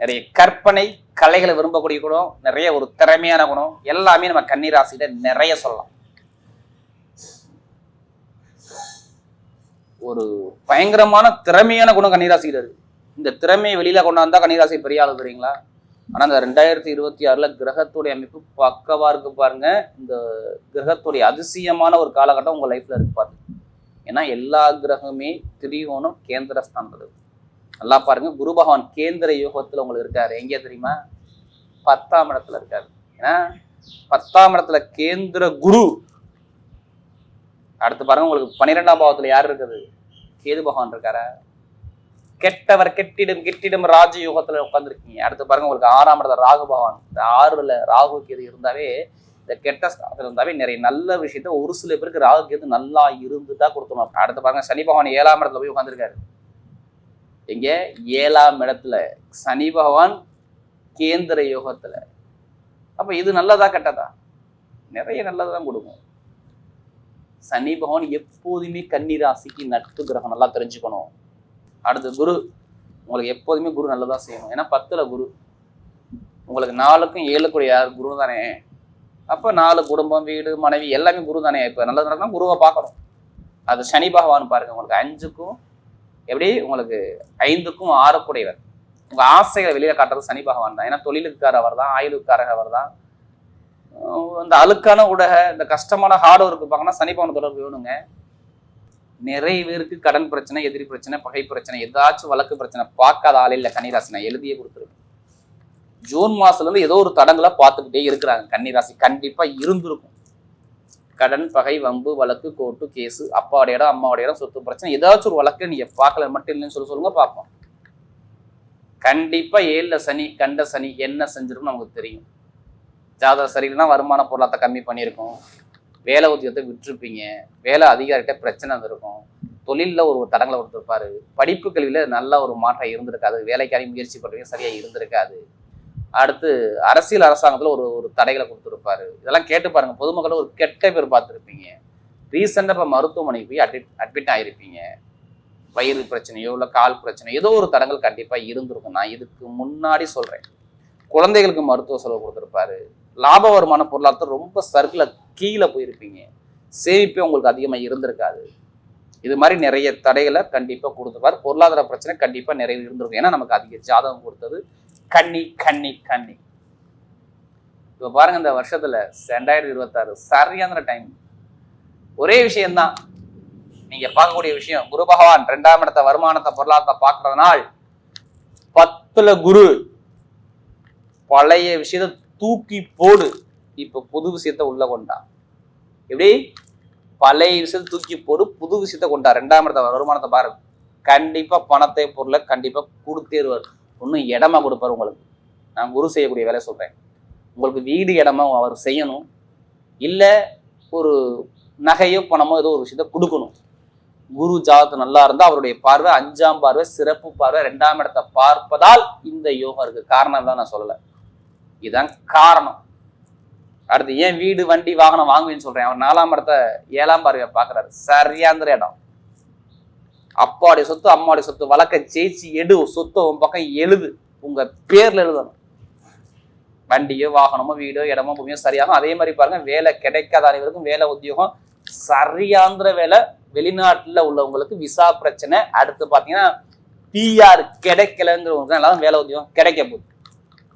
நிறைய கற்பனை கலைகளை விரும்பக்கூடிய குணம், நிறைய ஒரு திறமையான குணம் எல்லாமே நம்ம கன்னி ராசியில நிறைய சொல்லலாம். ஒரு பயங்கரமான திறமையான குணம் கன்னிராசியில இருக்கு. இந்த திறமையை வெளியில கொண்டாந்தா கன்னிராசி பெரிய ஆளு தெரியுங்களா? ஆனா இந்த 2026 கிரகத்துடைய அமைப்பு பக்கவா இருக்கு பாருங்க. இந்த கிரகத்துடைய அதிசயமான ஒரு காலகட்டம் உங்க லைஃப்ல இருக்கு பாருங்க. ஏன்னா எல்லா கிரகமே திரிகோணம் கேந்திரஸ்தானத்துல இருக்கு. நல்லா பாருங்க, குரு பகவான் கேந்திர யோகத்துல உங்களுக்கு இருக்காரு. எங்கே தெரியுமா? 10ஆம் இடத்துல இருக்காரு. ஏன்னா 10ஆம் இடத்துல கேந்திர குரு. அடுத்து பாருங்க, உங்களுக்கு 12ஆம் பாவத்துல யார் இருக்குது? கேது பகவான் இருக்காரா? கெட்டவர் கெட்டிடும் கெட்டிடும் ராஜயோகத்துல உட்காந்துருக்கீங்க. அடுத்து பாருங்க, உங்களுக்கு 6ஆம் இடத்துல ராகு பகவான். இந்த 6ல ராகு கேது இருந்தாவே, இந்த கெட்ட ஸ்தானத்துல இருந்தாவே நிறைய நல்ல விஷயத்த ஒரு சில பேருக்கு ராகு கேது நல்லா இருந்துதான் கொடுத்தோம். அடுத்து பாருங்க, சனி பகவான் 7ஆம் இடத்துல போய் உட்காந்துருக்காரு. எங்க? 7ஆம் இடத்துல சனி பகவான் கேந்திர யோகத்துல. அப்ப இது நல்லதா கெட்டதா? நிறைய நல்லதான் கொடுக்கும். சனி பகவான் எப்போதுமே கன்னி ராசிக்கு நட்பு கிரகம், நல்லா தெரிஞ்சுக்கணும். அடுத்து குரு, உங்களுக்கு எப்போதுமே குரு நல்லதா செய்யணும். ஏன்னா 10ல குரு, உங்களுக்கு 4க்கும் 7க்கும் யார்? குரு தானே. அப்ப 4 குடும்பம், வீடு, மனைவி எல்லாமே குரு தானே. இப்ப நல்லது நடந்தா குருவை பார்க்கணும். அது சனி பகவான் பாருங்க, உங்களுக்கு 5க்கும் எப்படி, உங்களுக்கு 5க்கும் 6 உங்க ஆசைகளை வெளியில காட்டுறது சனி பகவான் தான். ஏன்னா தொழிலுக்கார அவர் தான், ஆயுளுக்காரக அவர் தான். இந்த அழுக்கான ஊடக, இந்த கஷ்டமான ஹார்ட் ஒர்க் பார்க்கணும், சனி பகவான் தொடர்பு வேணுங்க. நிறைய பேருக்கு கடன் பிரச்சனை, எதிரி பிரச்சனை, பகை பிரச்சனை, ஏதாச்சும் வழக்கு பிரச்சனை பார்க்காத ஆள் இல்லை கன்னிராசி. நான் எழுதியே கொடுத்துருக்கேன். ஜூன் மாசத்துல இருந்து ஏதோ ஒரு தடங்களை பார்த்துக்கிட்டே இருக்கிறாங்க கன்னிராசி. கண்டிப்பா இருந்திருக்கும். கடன், பகை, வம்பு, வழக்கு, கோர்ட்டு, கேஸு, அப்பாவோட இடம், அம்மாவோட இடம், சொத்து பிரச்சனை, ஏதாச்சும் ஒரு வழக்கு நீங்க பார்க்கல மட்டும் இல்லைன்னு சொல்லுங்க பார்ப்போம். கண்டிப்பா 7ல சனி, கண்ட சனி என்ன செஞ்சிருக்கும் நமக்கு தெரியும். ஜாதக சரியில்லைன்னா வருமான பொருளாதாரத்தை கம்மி பண்ணியிருக்கோம், வேலை உத்தியோகத்தை விட்டுருப்பீங்க, வேலை அதிகாரிகிட்ட பிரச்சனை இருந்திருக்கும், தொழிலில் ஒரு தடங்களை கொடுத்துருப்பாரு, படிப்பு கல்வியில நல்ல ஒரு மாற்றம் இருந்திருக்காது, வேலைக்காரி முயற்சி பண்ணுறீங்க சரியா இருந்திருக்காது. அடுத்து அரசியல் அரசாங்கத்துல ஒரு தடைகளை கொடுத்துருப்பாரு. இதெல்லாம் கேட்டு பாருங்க. பொதுமக்கள் ஒரு கெட்ட பேர் பார்த்துருப்பீங்க. ரீசெண்டா இப்ப மருத்துவமனைக்கு போய் அட்மிட் ஆயிருப்பீங்க. வயிறு பிரச்சனையோ இல்லை கால் பிரச்சனையோ ஏதோ ஒரு தடங்கள் கண்டிப்பா இருந்திருக்கும். நான் இதுக்கு முன்னாடி சொல்றேன். குழந்தைகளுக்கு மருத்துவ செலவு கொடுத்துருப்பாரு, லாப வருமான பொருளாதாரத்தை ரொம்ப சர்க்கிள கீழே போயிருப்பீங்க. சேமிப்பே உங்களுக்கு அதிகமாக இருந்திருக்காது. இது மாதிரி நிறைய தடைகளை கண்டிப்பாக கொடுத்துருப்பார். பொருளாதார பிரச்சனை கண்டிப்பாக நிறைய இருந்திருக்கும். ஏன்னா நமக்கு அதிக ஜாதகம் கொடுத்தது கன்னி கன்னி கன்னி. இப்போ பாருங்க, இந்த வருஷத்துல 2026 சரியான டைம். ஒரே விஷயம்தான் நீங்க பார்க்கக்கூடிய விஷயம், குரு பகவான் 2ஆம் இடத்த வருமானத்தை பொருளாதாரத்தை பார்க்கறதுனால் 10ல குரு. பழைய விஷயத்த தூக்கி போடு, இப்ப புது விஷயத்த உள்ள கொண்டா. எப்படி பழைய விஷயத்த தூக்கி போடு, புது விஷயத்த கொண்டா. 2ஆம் இடத்த வருமானத்தை பாரு, கண்டிப்பா பணத்தை பொருளை கண்டிப்பா கொடுத்தேருவார். ஒன்னும் இடமா கொடுப்பாரு உங்களுக்கு. நான் குரு செய்யக்கூடிய வேலை சொல்றேன். உங்களுக்கு வீடு இடமா அவர் செய்யணும், இல்ல ஒரு நகையோ பணமோ ஏதோ ஒரு விஷயத்த கொடுக்கணும். குரு ஜாதகம் நல்லா இருந்தா அவருடைய பார்வை 5ஆம் பார்வை சிறப்பு பார்வை 2ஆம் இடத்தை பார்ப்பதால் இந்த யோகம் இருக்கு. காரணம் தான் நான் சொல்லல, இதுதான் காரணம். அடுத்து ஏன் வீடு வண்டி வாகனம் வாங்குவேன்னு சொல்றேன். அவர் 4ஆம் இடத்தை 7ஆம் பார்வையை பாக்குறாரு. சரியாந்திர இடம். அப்பாவுடைய சொத்து அம்மாவுடைய சொத்து வழக்க ஜெயிச்சு எடு, சொத்து உன் பக்கம் எழுது, உங்க பேர்ல எழுதணும். வண்டியோ வாகனமோ வீடோ இடமோ பூமியோ சரியாகும். அதே மாதிரி பாருங்க, வேலை கிடைக்காத அனைவருக்கும் வேலை உத்தியோகம் சரியாந்திர வேலை. வெளிநாட்டுல உள்ளவங்களுக்கு விசா பிரச்சனை. அடுத்து பாத்தீங்கன்னா பிஆர் கிடைக்கலங்கிறவங்களுக்கு எல்லாரும் வேலை உத்தியோகம் கிடைக்க போகுது.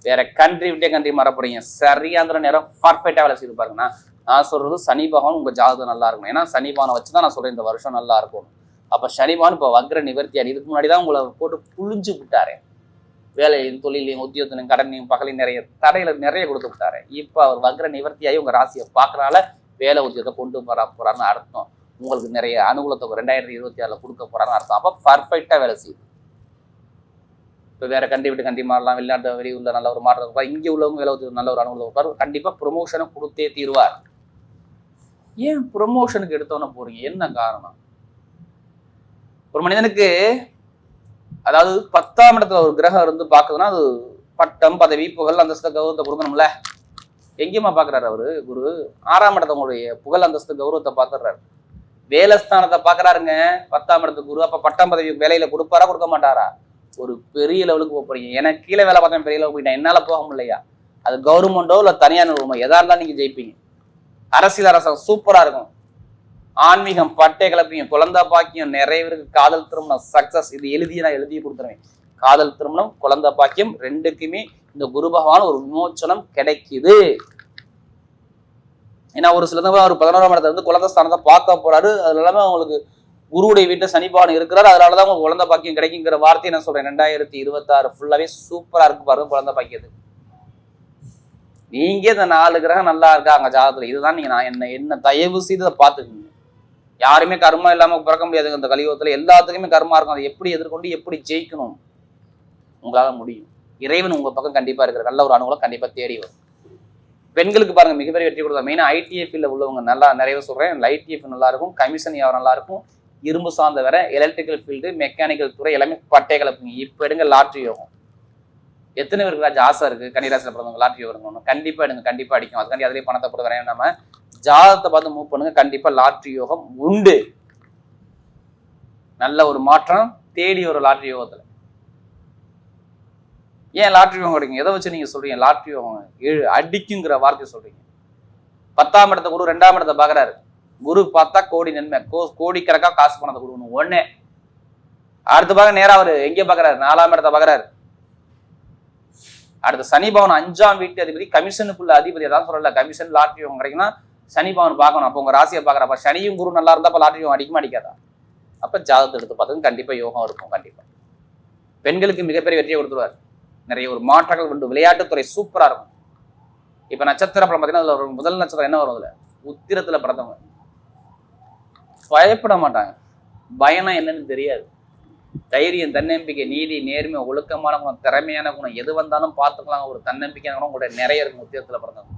வேற கண்ட்ரி விட்டே கண்ட்ரி மறப்படுறீங்க. சரியாந்திர நேரம் பர்ஃபெக்டா வேலை செய்து பாருங்கன்னா, நான் சொல்றது சனி பகவான் உங்க ஜாதகம் நல்லா இருக்கும். ஏன்னா சனி பகவானை வச்சுதான் நான் சொல்றேன் இந்த வருஷம் நல்லா இருக்கும். அப்ப சனி பகவான் இப்ப வக்ர நிவர்த்தியார். இதுக்கு முன்னாடிதான் உங்களை போட்டு புழிஞ்சு விட்டாரு. வேலையும் தொழிலையும் உத்தியோகத்திலையும் கடனையும் பகலையும் நிறைய தடையில நிறைய கொடுத்து விட்டாரு. இப்ப அவர் வக்ர நிவர்த்தியாகி உங்க ராசியை பார்க்கறனால வேலை உத்தியோகத்தை கொண்டு வர போறாருன்னு அர்த்தம். உங்களுக்கு நிறைய அனுகூலத்தை 2026 கொடுக்க போறாருன்னு அர்த்தம். அப்ப பர்ஃபெக்டா வேலை செய்யுது. இப்போ வேற கண்டி விட்டு கண்டி மாறலாம், வெளிநாட்டு வெளியூர்ல நல்ல ஒரு மாற்றம் இருப்பார், இங்கே உள்ளவங்க வேலை உத்தியோகம் நல்ல ஒரு அனுகூலம் இருப்பார். கண்டிப்பா ப்ரொமோஷனை கொடுத்தே தீருவார். ஏன் ப்ரொமோஷனுக்கு எடுத்தோன்னு போறீங்க? என்ன காரணம்? ஒரு மனிதனுக்கு அதாவது 10ஆம் இடத்துல ஒரு கிரகம் இருந்து பாக்குதுன்னா அது பட்டம் பதவி புகழ் அந்தஸ்து கௌரவத்தை கொடுக்கணும்ல. எங்கேயுமா பாக்குறாரு அவரு குரு? 6ஆம் இடத்த உங்களுடைய புகழ் அந்தஸ்து கௌரவத்தை பாத்துறாரு. வேலைஸ்தானத்தை பாக்குறாருங்க 10ஆம் இடத்துக்கு குரு. அப்ப பட்டம் பதவி வேலையில கொடுப்பாரா கொடுக்க மாட்டாரா? ஒரு பெரிய லெவலுக்கு போக போறீங்க. எனக்கு கீழே வேலை பார்த்தேன் பெரிய லெவலுக்கு போயிட்டேன், என்னால போக முடியலையா? அது கவர்மெண்டோ இல்ல தனியார் நிறுவனமோ எதா இருந்தாலும் நீங்க ஜெயிப்பீங்க. அரசியல் அரசாங்கம் சூப்பரா இருக்கும். ஆன்மீகம் பட்டை கிளப்பியும், குழந்தை பாக்கியம், நிறைய பேருக்கு காதல் திருமணம் சக்சஸ். இது நான் எழுதி கொடுத்துருவேன். காதல் திருமணம் குழந்தை பாக்கியம் ரெண்டுக்குமே இந்த குரு பகவான் ஒரு விமோச்சனம் கிடைக்குது. ஏன்னா ஒரு சிலது ஒரு 11ஆம் இடத்துல இருந்து குழந்தை ஸ்தானத்தை பார்க்க போறாரு. அது எல்லாமே அவங்களுக்கு குருவுடைய வீட்டுல சனி பகவான் இருக்கிறாரு. அதனாலதான் உங்களுக்கு குழந்தை பாக்கியம் கிடைக்குங்கிற வார்த்தையை நான் சொல்றேன். 2026 ஃபுல்லாவே சூப்பரா இருக்கு பாருங்க குழந்தை பாக்கியது. நீங்க இந்த 4 கிரகம் நல்லா இருக்கா அங்க ஜாதகத்துல, இதுதான் நீங்க நான் என்ன தயவு செய்து அதை பார்த்துக்கீங்க. யாருமே கர்மா இல்லாம பிறக்க முடியாதுங்க இந்த கலியுகத்துல. எல்லாத்துக்குமே கர்மா இருக்கும். அதை எப்படி எதிர்கொண்டு எப்படி ஜெயிக்கணும் உங்களால முடியும். இறைவன் உங்க பக்கம் கண்டிப்பா இருக்கிற நல்ல ஒரு அனுகூலம் கண்டிப்பா தேடி வரும். பெண்களுக்கு பாருங்க மிகப்பெரிய வெற்றி கொடுத்தா. மெயினா ஐடிஎஃப்ல உள்ளவங்க நல்லா நிறைய சொல்றேன். ஐடிஎஃப் நல்லா இருக்கும், கமிஷன் வியாபாரம் நல்லா இருக்கும், இரும்பு சார்ந்த வேற, எலக்ட்ரிக்கல் ஃபீல்டு, மெக்கானிக்கல் துறை எல்லாமே பட்டை கலப்புங்க. இப்ப எடுங்க லாட்ரி யோகம். எத்தனை பேருக்கு ராஜா ஆசை இருக்கு கன்னிராசியில் பிறந்தவங்க லாட்ரி யோகம்? கண்டிப்பா எடுங்க, கண்டிப்பா அடிக்கும். அதுக்காண்டி அதிலேயே பணத்தை போட்டு வரேன். நம்ம ஜாதகத்தை பார்த்து மூவ் பண்ணுங்க, கண்டிப்பா லாட்ரி யோகம் உண்டு. நல்ல ஒரு மாற்றம் தேடி ஒரு லாட்ரி யோகத்துல. ஏன் லாட்ரி யோகம் கிடைக்கும்? எதை வச்சு நீங்க சொல்றீங்க லாட்ரி யோகம் அடிக்குங்கிற வார்த்தையை சொல்றீங்க? 10ஆம் இடத்த குரு 2ஆம் இடத்தை பாக்குறாரு. குரு பார்த்தா கோடி நன்மை, கோடி கணக்கா காசு பணத்தை கொடுக்கணும் ஒன்னே. அடுத்து பாக்க நேரம் அவரு எங்கே பாக்குறாரு? 4ஆம் இடத்தை பாக்குறாரு. அடுத்த சனி பவன் 5ஆம் வீட்டு அதிபதி, கமிஷனுக்குள்ள அதிபதி. அதான் சொல்லல கமிஷன் லாட்ரி யோகம் கிடைக்குன்னா சனி பவன் பார்க்கணும். அப்போ உங்க ராசியை பாக்குறப்ப சனியும் குரு நல்லா இருந்தா அப்ப லாட்ரி யோகம் அடிக்குமா அடிக்காதா? அப்ப ஜாதகத்தை எடுத்து பார்த்தது கண்டிப்பா யோகம் இருக்கும். கண்டிப்பா பெண்களுக்கு மிகப்பெரிய வெற்றியை கொடுத்துருவார். நிறைய ஒரு மாற்றங்கள் உண்டு. விளையாட்டுத்துறை சூப்பரா இருக்கும். இப்ப நட்சத்திர படம் பார்த்தீங்கன்னா அதுல ஒரு முதல் நட்சத்திரம் என்ன வரும்? அதுல உத்திரத்துல பிறந்தவங்க பயப்பட மாட்டாங்க. பயனா என்னன்னு தெரியாது. தைரியம், தன்னம்பிக்கை, நீதி, நேர்மை, ஒழுக்கமான குணம், திறமையான குணம், எது வந்தாலும் பார்த்துக்கலாம் ஒரு தன்னம்பிக்கையான குணம் உங்களுடைய நிறைய இருக்கும். உத்திரத்துல பிறந்தவங்க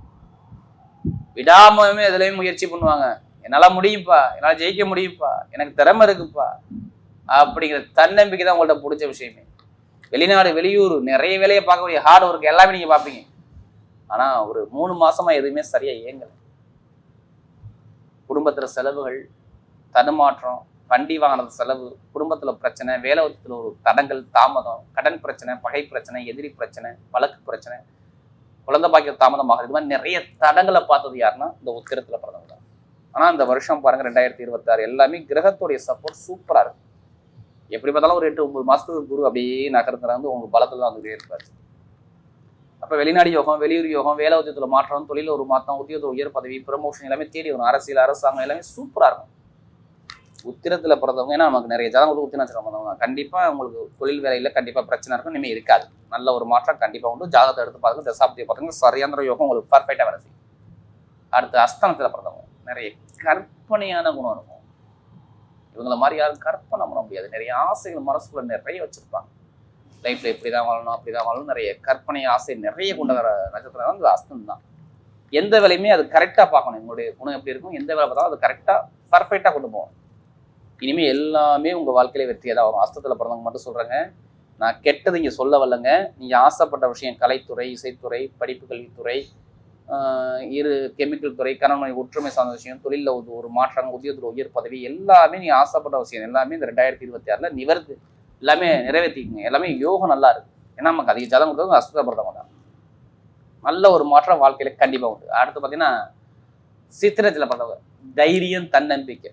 விடாமமே எதுலையும் முயற்சி பண்ணுவாங்க. என்னால முடியும்ப்பா, என்னால ஜெயிக்க முடியும்ப்பா, எனக்கு திறமை இருக்குப்பா அப்படிங்கிற தன்னம்பிக்கை தான் உங்கள்ட்ட பிடிச்ச விஷயமே. வெளிநாடு வெளியூர் நிறைய வேலையை பார்க்கக்கூடிய ஹார்ட் ஒர்க் எல்லாமே நீங்க பார்ப்பீங்க. ஆனா ஒரு 3 மாசமா எதுவுமே சரியா இயங்கலை. குடும்பத்துல செலவுகள், தடுமாற்றம், வண்டி வாங்கின செலவு, குடும்பத்துல பிரச்சனை, வேலை ஒரு தடங்கள், தாமதம், கடன் பிரச்சனை, பகை பிரச்சனை, எதிரி பிரச்சனை, வழக்கு பிரச்சனை, குழந்தை பாக்கிய தாமதமாக இது மாதிரி நிறைய தடங்களை பார்த்தது யாருன்னா இந்த உத்திரத்துல பிறந்தவங்க தான். ஆனா இந்த வருஷம் பாருங்க 2026 எல்லாமே கிரகத்துடைய சப்போர்ட் சூப்பரா இருக்கு. எப்படி பார்த்தாலும் ஒரு 8-9 மாசத்துக்கு குரு அப்படியே நகரத்துல வந்து உங்க பலத்துல தான் வந்துட்டே இருப்பாரு. அப்ப வெளிநாடு யோகம், வெளியூர் யோகம், வேலை உத்தியத்துல மாற்றம், தொழில ஒரு மாற்றம், உத்தியோகத்துல உயர் பதவி, ப்ரமோஷன் எல்லாமே தேடி வரும். அரசியல், அரசாங்கம் எல்லாமே சூப்பரா இருக்கும். உத்திரத்துல பிறந்தவங்க, ஏன்னா நமக்கு நிறைய ஜாதகம் உத்திர நட்சத்திரம் பிறந்தவங்க கண்டிப்பா உங்களுக்கு தொழில் வேலையில கண்டிப்பா பிரச்சனை இருக்கும், இனிமே இருக்காது. நல்ல ஒரு மாற்றம் கண்டிப்பா உண்டு. ஜாதகத்தை எடுத்து பாருங்க, தசாப்தியை பாருங்க, சரியாந்திர யோகம் உங்களுக்கு பர்ஃபெக்டா வேலை செய்யும். அடுத்து அஸ்தமத்துல பிறந்தவங்க நிறைய கற்பனையான குணம் இருக்கும். இவங்கள மாதிரி யாரும் கற்பனை பண்ண முடியாது. நிறைய ஆசைகள் மனசுக்குள்ள நிறைய வச்சிருப்பாங்க. லைஃப்ல இப்படிதான் வாழணும், அப்படிதான் வாழணும், நிறைய கற்பனை ஆசை நிறைய கொண்ட நட்சத்திரம் தான் இந்த அஸ்தம் தான். எந்த வேலையுமே அது கரெக்டா பார்க்கணும். எங்களுடைய குணம் எப்படி இருக்கும், எந்த வேலை பார்த்தாலும் அது கரெக்டா பர்ஃபெக்டா கொண்டு போவோம். இனிமே எல்லாமே உங்க வாழ்க்கையில வெற்றியாக தான் வரும். அஸ்தத்துல பிறந்தவங்க மட்டும் சொல்றேங்க, நான் கெட்டது இங்க சொல்ல வரலங்க. நீங்க ஆசைப்பட்ட விஷயம் கலைத்துறை, இசைத்துறை, படிப்பு கல்வித்துறை, கெமிக்கல் துறை, கணவன் ஒற்றுமை சார்ந்த விஷயம், தொழிலில் ஒரு மாற்றம், உத்தியோகத்தில் உயர் பதவி, எல்லாமே நீ ஆசைப்பட்ட விஷயம் எல்லாமே இந்த 2026 நிவர்த்தி எல்லாமே நிறைவேற்றிக்குங்க. எல்லாமே யோகம் நல்லா இருக்கு. ஏன்னா நமக்கு அதிக ஜாதகம் கொடுத்தது அஸ்தத்தை பிறந்தவங்க தான். நல்ல ஒரு மாற்றம் வாழ்க்கையில கண்டிப்பா உண்டு. அடுத்து பார்த்தீங்கன்னா சித்திரத்தில் பிறந்தவங்க தைரியம், தன்னம்பிக்கை.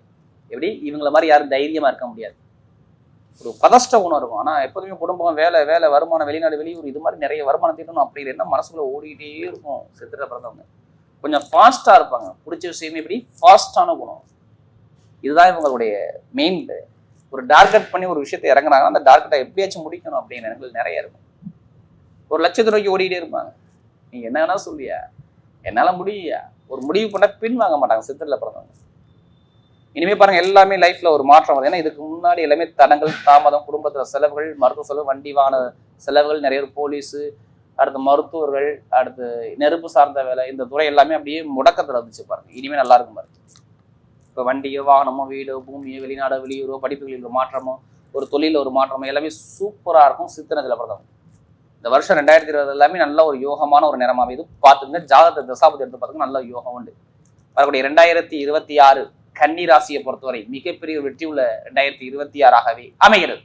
எப்படி இவங்கள மாதிரி யாரும் தைரியமா இருக்க முடியாது. ஒரு பதஷ்ட குணம் இருக்கும். ஆனா எப்போதுமே குடும்பம், வேலை, வருமானம், வெளிநாடு, வெளியூர் இது மாதிரி நிறைய வருமானம் தீட்டணும் அப்படி என்ன மனசுக்குள்ள ஓடிக்கிட்டே இருக்கும். சித்திரை பிறந்தவங்க கொஞ்சம் ஃபாஸ்டா இருப்பாங்க. பிடிச்ச விஷயமே இப்படி ஃபாஸ்டான குணம். இதுதான் இவங்களுடைய மெயின். ஒரு டார்கெட் பண்ணி ஒரு விஷயத்தை இறங்குறாங்கன்னா அந்த டார்கெட்டை எப்படியாச்சும் முடிக்கணும் அப்படின்னு எண்ணங்கள் நிறைய இருக்கும். ஒரு லட்சத்தை நோக்கி ஓடிக்கிட்டே இருப்பாங்க. நீங்க என்ன வேணா சொல்லியா, என்னால முடியா, ஒரு முடிவு பண்ண பின் வாங்க மாட்டாங்க சித்திரையில் பிறந்தவங்க. இனிமே பாருங்க எல்லாமே லைஃப்ல ஒரு மாற்றம் வருது. ஏன்னா இதுக்கு முன்னாடி எல்லாமே தடங்கள், தாமதம், குடும்பத்துல செலவுகள், மருத்துவ செலவு, வண்டி வாகன செலவுகள், நிறைய போலீஸு, அடுத்து மருத்துவர்கள், அடுத்து நெருப்பு சார்ந்த வேலை, இந்த துறை எல்லாமே அப்படியே முடக்கத்துல இருந்துச்சு பாருங்க. இனிமே நல்லா இருக்கும் பாருங்க. இப்போ வண்டியோ, வாகனமோ, வீடோ, பூமியோ, வெளிநாடோ, வெளியூரோ, படிப்புகளில் ஒரு மாற்றமோ, ஒரு தொழில ஒரு மாற்றமோ எல்லாமே சூப்பரா இருக்கும் சித்திரத்துல பிறந்தவங்க. இந்த வருஷம் 2020 எல்லாமே நல்ல ஒரு யோகமான ஒரு நேரமாக இது பார்த்துங்க. ஜாதகத்தை தசாபதி எடுத்து பார்த்துங்க, நல்ல யோகம் உண்டு. வரக்கூடிய 2026 கன்னி ராசியை பொறுத்தவரை மிகப்பெரிய வெற்றி உள்ள 2026 அமைகிறது.